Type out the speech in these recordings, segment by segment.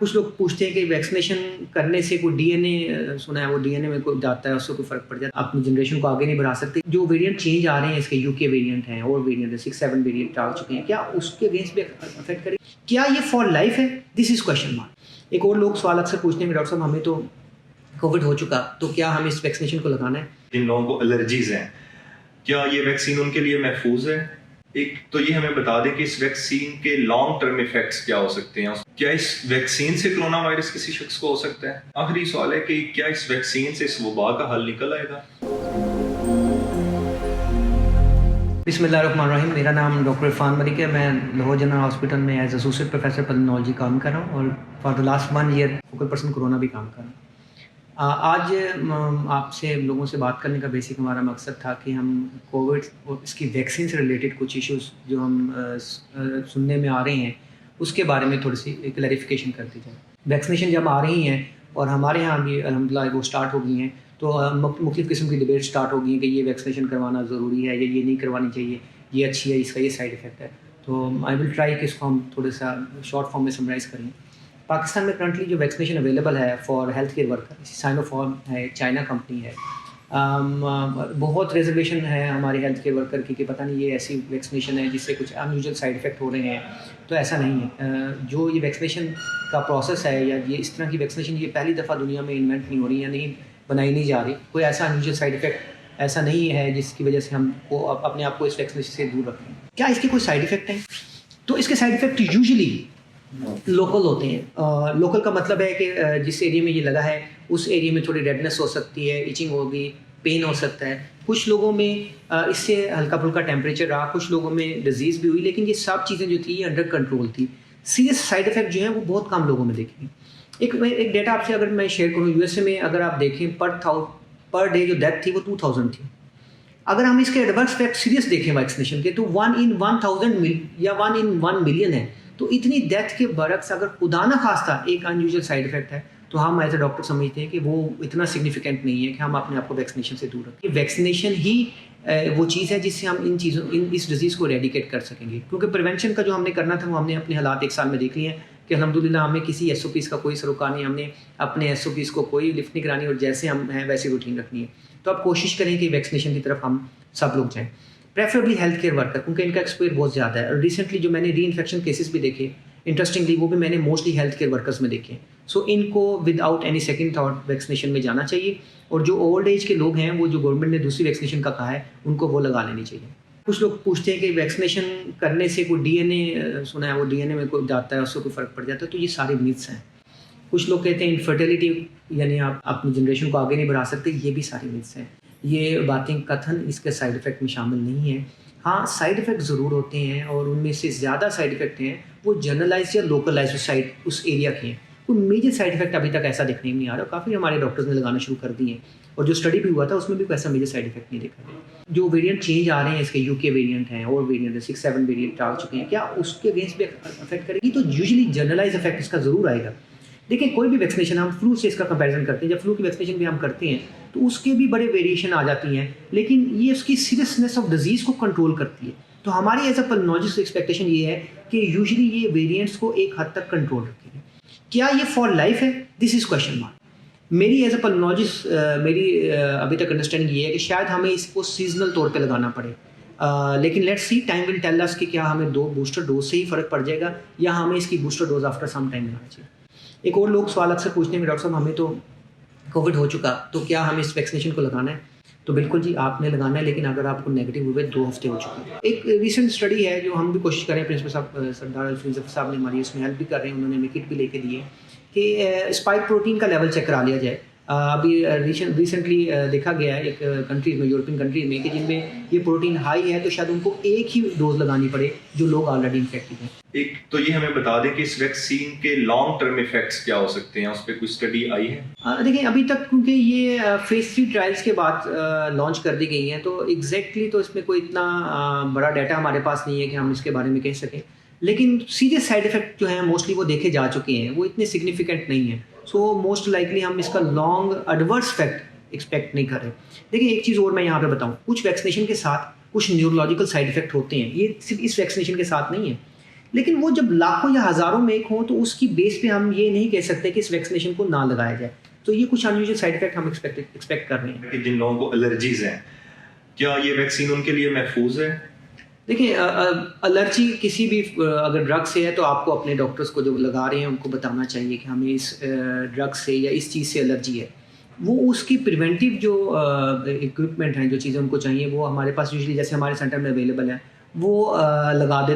کچھ لوگ پوچھتے ہیں کہ ویکسینیشن کرنے سے کوئی ڈی این اے سنا ہے وہ ڈی این اے میں کوئی جاتا ہے اس سے کوئی فرق پڑ جاتا ہے، اپنی جنریشن کو آگے نہیں بڑھا سکتے. جو ویریئنٹ چینج آ رہے ہیں اس کے یو کے ویریئنٹ ہیں اور ویریئنٹ 6-7 ویریئنٹ آ چکے ہیں، کیا اس کے اگینسٹ بھی افیکٹ کرے؟ کیا یہ فار لائف ہے؟ دس از کویشچن مارک. ایک اور لوگ سوال اکثر پوچھتے ہیں کہ ڈاکٹر صاحب ہمیں تو کووڈ ہو چکا تو کیا ہمیں اس ویکسینیشن کو لگانا ہے؟ جن لوگوں کو الرجیز ہیں کیا یہ ویکسین ان کے لیے محفوظ ہے؟ ایک تو یہ ہمیں بتا دیں کہ اس ویکسین کے لانگ ٹرم ایفیکٹس کیا ہو سکتے ہیں، کیا اس ویکسین سے کرونا وائرس کسی شخص کو ہو سکتا ہے؟ آخری سوال ہے کہ کیا اس ویکسین سے اس وبا کا حل نکل آئے گا؟ بسم اللہ الرحمن الرحیم. میرا نام ڈاکٹر عرفان ملک ہے. میں لاہور جنرل ہاسپٹل میں ایز ایسوسیٹ پروفیسر پلمونالوجی کام کر رہا ہوں اور for the last 1 year focal person corona بھی کام کر رہا ہوں. آج آپ سے لوگوں سے بات کرنے کا بیسک ہمارا مقصد تھا کہ ہم کووڈ اور اس کی ویکسین سے ریلیٹڈ کچھ ایشوز جو ہم سننے میں آ رہے ہیں اس کے بارے میں تھوڑی سی کلیریفیکیشن کر دی جائے. ویکسینیشن جب آ رہی ہیں اور ہمارے یہاں بھی الحمدللہ وہ اسٹارٹ ہو گئی ہیں تو مختلف قسم کی ڈبیٹ اسٹارٹ ہو گئی ہیں کہ یہ ویکسینیشن کروانا ضروری ہے یا یہ نہیں کروانی چاہیے، یہ اچھی ہے، اس کا یہ سائڈ افیکٹ ہے. تو آئی ول ٹرائی کہ اس کو ہم تھوڑا سا شارٹ فارم میں سمرائز کریں. پاکستان میں کرنٹلی جو ویکسینیشن اویلیبل ہے for health care worker, Sino form ہے، چائنا کمپنی ہے. بہت ریزرویشن ہے ہمارے ہیلتھ کیئر ورکر کی کہ پتہ نہیں یہ ایسی ویکسینیشن ہے جس سے کچھ ان یوزول سائڈ افیکٹ ہو رہے ہیں. تو ایسا نہیں ہے. جو یہ ویکسینیشن کا پروسیس ہے یا یہ اس طرح کی ویکسینیشن یہ پہلی دفعہ دنیا میں انوینٹ نہیں ہو رہی یا نہیں بنائی نہیں جا رہی. کوئی ایسا ان یوزول سائڈ افیکٹ ایسا نہیں ہے جس کی وجہ سے ہم کو اپنے آپ کو اس ویکسینیشن سے دور رکھیں. کیا اس کے کوئی سائڈ افیکٹ ہیں؟ تو اس کے سائڈ افیکٹ یوزلی لوکل ہوتے ہیں. لوکل کا مطلب ہے کہ جس ایریا میں یہ لگا ہے اس ایریا میں تھوڑی ریڈنس ہو سکتی ہے، ایچنگ ہوگی، پین ہو سکتا ہے. کچھ لوگوں میں اس سے ہلکا پھلکا ٹیمپریچر رہا، کچھ لوگوں میں ڈیزیز بھی ہوئی، لیکن یہ سب چیزیں جو تھی یہ انڈر کنٹرول تھی. سیریس سائڈ افیکٹ جو ہیں وہ بہت کم لوگوں میں دیکھیں. ایک ڈیٹا آپ سے اگر میں شیئر کروں، یو ایس اے میں اگر آپ دیکھیں پر ڈے جو ڈیتھ تھی وہ 2000 تھی. اگر ہم اس کے ایڈورس افیکٹ سیریس دیکھیں ویکسینیشن کے تو 1 in 1000 یا 1 in 1 ملین ہے. تو اتنی ڈیتھ کے برعکس اگر خدا نہ خواستہ ایک ان یوزول سائڈ افیکٹ ہے تو ہم ایز اے ڈاکٹر سمجھتے ہیں کہ وہ اتنا سگنیفیکینٹ نہیں ہے کہ ہم اپنے آپ کو ویکسینیشن سے دور رکھیں. ویکسینیشن ہی وہ چیز ہے جس سے ہم اس ڈیزیز کو ایریڈیکیٹ کر سکیں گے. کیونکہ پریونشن کا جو ہم نے کرنا تھا وہ ہم نے اپنے حالات 1 سال میں دیکھ لیے ہیں کہ الحمدللہ ہمیں کسی ایس او پیز کا کوئی سروکار نہیں، ہم نے اپنے ایس او پیز کو کوئی لفٹ نہیں کرانی اور جیسے ہم ہیں ویسے روٹین رکھنی ہے. تو آپ کوشش کریں کہ ویکسینیشن کی طرف ہم سب لوگ جائیں، پریفریبلی ہیلتھ کیئر ورکر، کیونکہ ان کا ایکسپوئر بہت زیادہ ہے. اور ریسنٹلی جو میں نے ری انفیکشن کیسز بھی دیکھے انٹرسٹنگلی وہ بھی میں نے موسٹلی ہیلتھ کیئر ورکرز میں دیکھے. سو ان کو with out any second thought vaccination میں جانا چاہیے. اور جو اولڈ ایج کے لوگ ہیں وہ جو گورنمنٹ نے دوسری ویکسینیشن کا کہا ہے ان کو وہ لگا لینی چاہیے. کچھ لوگ پوچھتے ہیں کہ ویکسینیشن کرنے سے کوئی ڈی این اے سنا ہے وہ ڈی این اے میں کوئی جاتا ہے اس سے کوئی فرق پڑ جاتا ہے. تو یہ سارے میتھس ہیں. کچھ لوگ کہتے ہیں انفرٹیلیٹی یعنی آپ اپنی جنریشن کو آگے نہیں بڑھا سکتے، یہ بھی سارے میتھس ہیں. یہ باتیں قطعاً اس کے سائڈ افیکٹ میں شامل نہیں ہیں. ہاں سائڈ افیکٹ ضرور ہوتے ہیں اور ان میں سے زیادہ سائڈ افیکٹ ہیں وہ جنرلائز یا لوکلائز اس ایریا کے ہیں. کوئی میجر سائڈ افیکٹ ابھی تک ایسا دیکھنے میں نہیں آ رہا. کافی ہمارے ڈاکٹرز نے لگانا شروع کر دی ہیں اور جو اسٹڈی بھی ہوا تھا اس میں بھی کوئی ایسا میجر سائڈ افیکٹ نہیں دیکھا گیا. جو ویریئنٹ چینج آ رہے ہیں اس کے یو کے ویریئنٹ ہیں اور ویریئنٹ 6-7 ویریئنٹ آ چکے ہیں، کیا اس کے اگینسٹ بھی افیکٹ کرے گی؟ تو یوزلی جنرلائز افیکٹ اس کا ضرور آئے گا. دیکھیں کوئی بھی ویکسینیشن ہم فلو سے اس کا کمپیریزن کرتے ہیں، جب فلو کی ویکسینیشن بھی ہم کرتے ہیں تو اس کے بھی بڑے ویریشن آ جاتی ہیں، لیکن یہ اس کی سیریسنیس آف ڈیزیز کو کنٹرول کرتی ہے. تو ہماری ایز اے پلمونالوجسٹ ایکسپیکٹیشن یہ ہے کہ یوزلی یہ ویریئنٹس کو ایک حد تک کنٹرول رکھیں گے. کیا یہ فار لائف ہے؟ دس از کویشچن مارک. میری ایز اے پلمونالوجسٹ میری ابھی تک انڈرسٹینڈنگ یہ ہے کہ شاید ہمیں اس کو سیزنل طور پہ لگانا پڑے، لیکن let's see time will tell us کہ کیا ہمیں 2 بوسٹر ڈوز سے ہی فرق پڑ جائے گا یا ہمیں اس کی booster dose after some time لگانا چاہیے. ایک اور لوگ سوال اکثر پوچھتے ہیں کہ ڈاکٹر صاحب ہمیں تو کووڈ ہو چکا تو کیا ہمیں اس ویکسینیشن کو لگانا ہے؟ تو بالکل جی آپ نے لگانا ہے، لیکن اگر آپ کو نیگیٹو ہوئے 2 ہفتے ہو چکے ہیں. ایک ریسنٹ اسٹڈی ہے جو ہم بھی کوشش کر رہے ہیں، پرنسپل صاحب سردار الفین ظفر صاحب نے ہماری اس میں ہیلپ بھی کر رہے ہیں، انہوں نے ہمیں کٹ بھی لے کے دیے کہ اسپائک پروٹین کا لیول چیک کرا لیا جائے. ابھی ریسنٹلی دیکھا گیا ہے ایک کنٹریز میں، یورپین کنٹریز میں، کہ جن میں یہ پروٹین ہائی ہے تو شاید ان کو ایک ہی ڈوز لگانی پڑے جو لوگ آلریڈی انفیکٹڈ ہیں. ایک تو یہ ہمیں بتا دیں کہ اس ویکسین کے لانگ ٹرم ایفیکٹس کیا ہو سکتے ہیں، اس پہ کوئی اسٹڈی آئی ہے؟ دیکھیں ابھی تک کیونکہ یہ فیز 3 ٹرائلس کے بعد لانچ کر دی گئی ہیں تو ایگزیکٹلی تو اس میں کوئی اتنا بڑا ڈیٹا ہمارے پاس نہیں ہے کہ ہم اس کے بارے میں کہہ سکیں. لیکن سیریس سائڈ افیکٹ جو ہیں موسٹلی وہ دیکھے جا چکے ہیں، وہ اتنے سگنیفیکینٹ نہیں ہیں. سو موسٹ لائکلی ہم اس کا لانگ ایڈورس افیکٹ ایکسپیکٹ نہیں کر رہے. دیکھیں ایک چیز اور میں یہاں پہ بتاؤں، کچھ ویکسینیشن کے ساتھ کچھ نیورولوجیکل سائڈ افیکٹ ہوتے ہیں، یہ صرف اس ویکسینیشن کے ساتھ نہیں ہے. لیکن وہ جب لاکھوں یا ہزاروں میں ایک ہوں تو اس کی بیس پہ ہم یہ نہیں کہہ سکتے کہ اس ویکسینیشن کو نہ لگایا جائے. تو یہ کچھ انیوژل سائڈ افیکٹ ہم ایکسپیکٹ کر رہے ہیں. کہ جن لوگوں کو الرجیز ہیں کیا یہ ویکسین ان کے لیے محفوظ ہے؟ دیکھیں الرجی کسی بھی اگر ڈرگ سے ہے تو آپ کو اپنے ڈاکٹرس کو جو لگا رہے ہیں ان کو بتانا چاہیے کہ ہمیں اس ڈرگ سے یا اس چیز سے الرجی ہے. وہ اس کی پریونٹیو جو اکوپمنٹ ہیں جو چیزیں ان کو چاہیے وہ ہمارے پاس یوزلی جیسے ہمارے سینٹر میں اویلیبل ہے وہ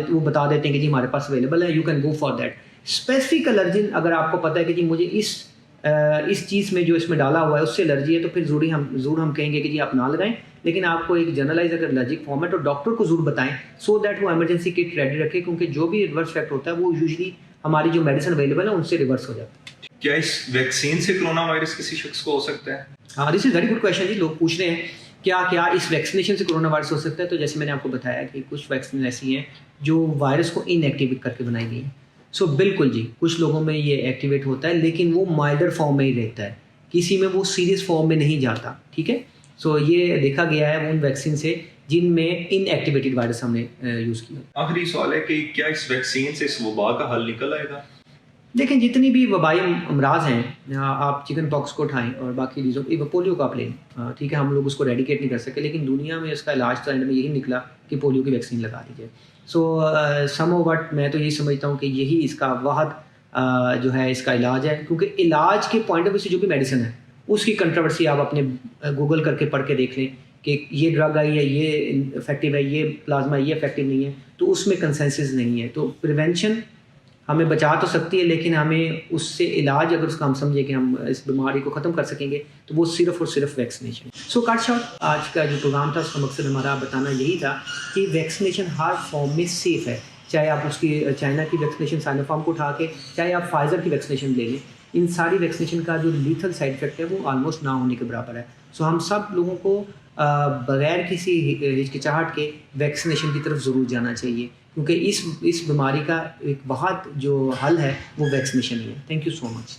وہ بتا دیتے ہیں کہ جی ہمارے پاس اویلیبل ہے, you can go for that. Specific allergen اگر آپ کو پتہ ہے کہ جی مجھے اس چیز میں جو اس میں ڈالا ہوا ہے اس سے الرجی ہے تو پھر ضرور ہم کہیں گے کہ جی آپ نہ لگائیں. لیکن آپ کو ایک جنرلائز اگر الرجک فارم ہے تو ڈاکٹر کو ضرور بتائیں سو دیٹ وہ ایمرجنسی کٹ ریڈی رکھے, کیونکہ جو بھی ریورس افیکٹ ہوتا ہے وہ یوزلی ہماری جو میڈیسن اویلیبل ہے ان سے ریورس ہو جاتا ہے. کیا اس ویکسین سے کرونا وائرس کسی شخص کو ہو سکتا ہے؟ ہاں, دس از ویری گڈ کویشچن جی. لوگ پوچھ رہے ہیں کیا اس ویکسینیشن سے کرونا وائرس ہو سکتا ہے. تو جیسے میں نے آپ کو بتایا کہ کچھ ویکسین ایسی ہیں جو وائرس کو ان ایکٹیویٹ کر کے بنائی گئی ہیں. سو بالکل جی, کچھ لوگوں میں یہ ایکٹیویٹ ہوتا ہے لیکن وہ مائلڈر فارم میں ہی رہتا ہے, کسی میں وہ سیریس فارم میں نہیں جاتا. ٹھیک ہے, سو یہ دیکھا گیا ہے ان ویکسین سے جن میں ان ایکٹیویٹڈ وائرس ہم نے یوز کیا. آخری سوال ہے کہ کیا اس ویکسین سے اس وبا کا حل نکل آئے گا؟ دیکھیں جتنی بھی وبائی امراض ہیں, آپ چکن پاکس کو اٹھائیں اور باقی چیزوں پولیو کا آپ لیں, ٹھیک ہے, ہم لوگ اس کو ریڈیکیٹ نہیں کر سکے لیکن دنیا میں اس کا علاج تو اینڈ میں یہی نکلا کہ پولیو کی ویکسین لگا دیجیے. سو سم وٹ میں تو یہ سمجھتا ہوں کہ یہی اس کا واحد جو ہے اس کا علاج ہے, کیونکہ علاج کے پوائنٹ آف ویو سے جو بھی میڈیسن ہے اس کی کنٹروورسی آپ اپنے گوگل کر کے پڑھ کے دیکھ لیں کہ یہ ڈرگ ہے یا یہ افیکٹو ہے, یہ پلازما یہ افیکٹو نہیں ہے, تو اس میں کنسنسس نہیں ہے. تو پریونشن ہمیں بچا تو سکتی ہے لیکن ہمیں اس سے علاج اگر اس کا ہم سمجھیں کہ ہم اس بیماری کو ختم کر سکیں گے تو وہ صرف اور صرف ویکسینیشن. سو کٹ شارٹ آج کا جو پروگرام تھا اس کا مقصد ہمارا بتانا یہی تھا کہ ویکسینیشن ہر فارم میں سیف ہے, چاہے آپ اس کی چائنا کی ویکسینیشن سائنو فارم کو اٹھا کے, چاہے آپ فائزر کی ویکسینیشن لے لیں, ان ساری ویکسینیشن کا جو لیتھل سائڈ افیکٹ ہے وہ آلموسٹ نہ ہونے کے برابر ہے. سو ہم سب لوگوں کو بغیر کسی ہچکچاہٹ کے ویکسینیشن کی طرف ضرور جانا چاہیے, کیونکہ اس بیماری کا ایک بہت جو حل ہے وہ ویکسینیشن ہی ہے. Thank you so much.